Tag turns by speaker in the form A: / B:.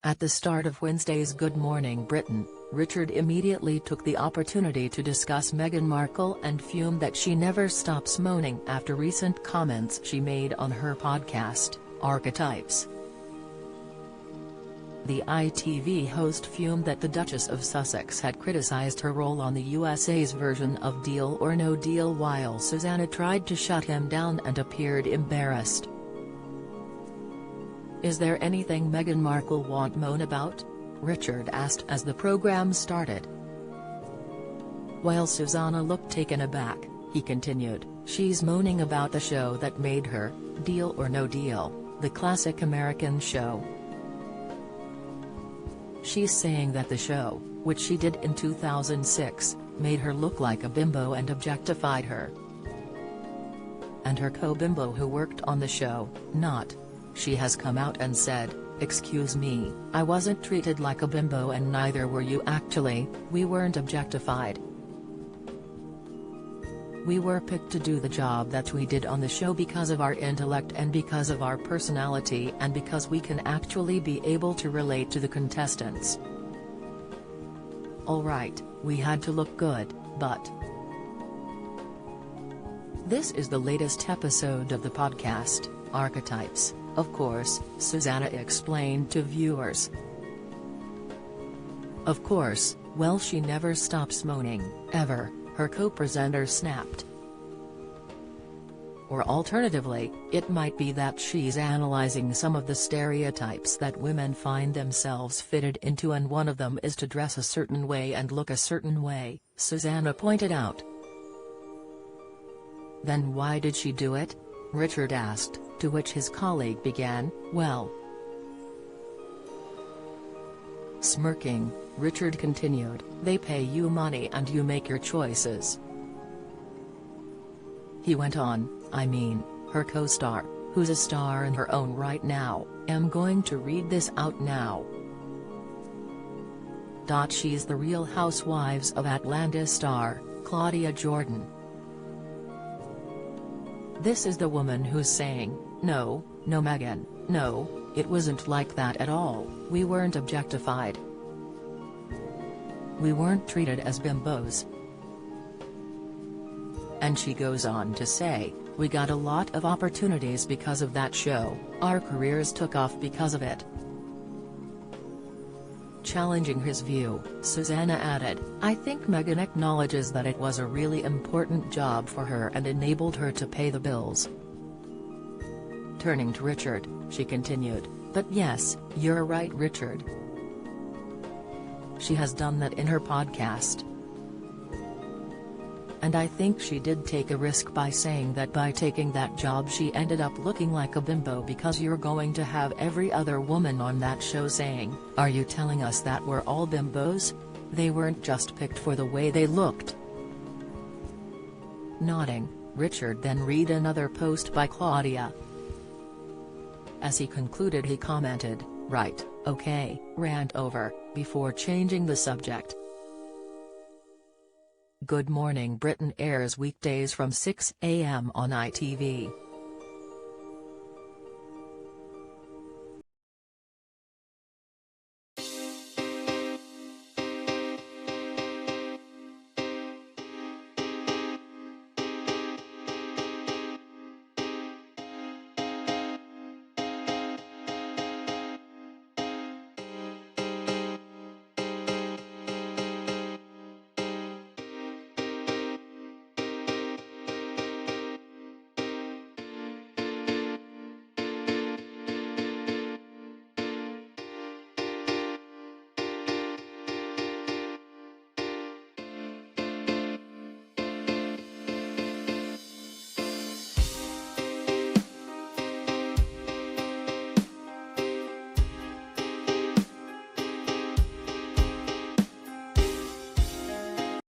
A: At the start of Wednesday's Good Morning Britain, Richard immediately took the opportunity to discuss Meghan Markle and fumed that she never stops moaning after recent comments she made on her podcast, Archetypes. The ITV host fumed that the Duchess of Sussex had criticised her role on the USA's version of Deal or No Deal, while Susanna tried to shut him down and appeared embarrassed. "Is there anything Meghan Markle won't moan about?" Richard asked as the programme started. While Susanna looked taken aback, he continued, "She's moaning about the show that made her, Deal or No Deal, the classic American show. She's saying that the show, which she did in 2006, made her look like a bimbo and objectified her. And her co-bimbo who worked on the show, not. She has come out and said, 'Excuse me, I wasn't treated like a bimbo and neither were you actually, we weren't objectified. We were picked to do the job that we did on the show because of our intellect and because of our personality and because we can actually be able to relate to the contestants. Alright, we had to look good, but..." This is the latest episode of the podcast, Archetypes, of course, Susanna explained to viewers. "Of course, well, she never stops moaning, ever," her co-presenter snapped. "Or alternatively, it might be that she's analyzing some of the stereotypes that women find themselves fitted into, and one of them is to dress a certain way and look a certain way," Susanna pointed out. "Then why did she do it?" Richard asked, to which his colleague began, "Well..." Smirking, Richard continued, "They pay you money and you make your choices." He went on, "I mean, her co-star, who's a star in her own right now, I'm going to read this out now. She's the Real Housewives of Atlanta star, Claudia Jordan. This is the woman who's saying, 'No, no Meghan, no, it wasn't like that at all, we weren't objectified. We weren't treated as bimbos.' And she goes on to say, 'We got a lot of opportunities because of that show, our careers took off because of it.'" Challenging his view, Susanna added, "I think Meghan acknowledges that it was a really important job for her and enabled her to pay the bills." Turning to Richard, she continued, "But yes, you're right, Richard. She has done that in her podcast. And I think she did take a risk by saying that by taking that job she ended up looking like a bimbo, because you're going to have every other woman on that show saying, 'Are you telling us that we're all bimbos? They weren't just picked for the way they looked.'" Nodding, Richard then read another post by Claudia. As he concluded he commented, "Right, okay, rant over," before changing the subject. Good Morning Britain airs weekdays from 6 a.m. on ITV.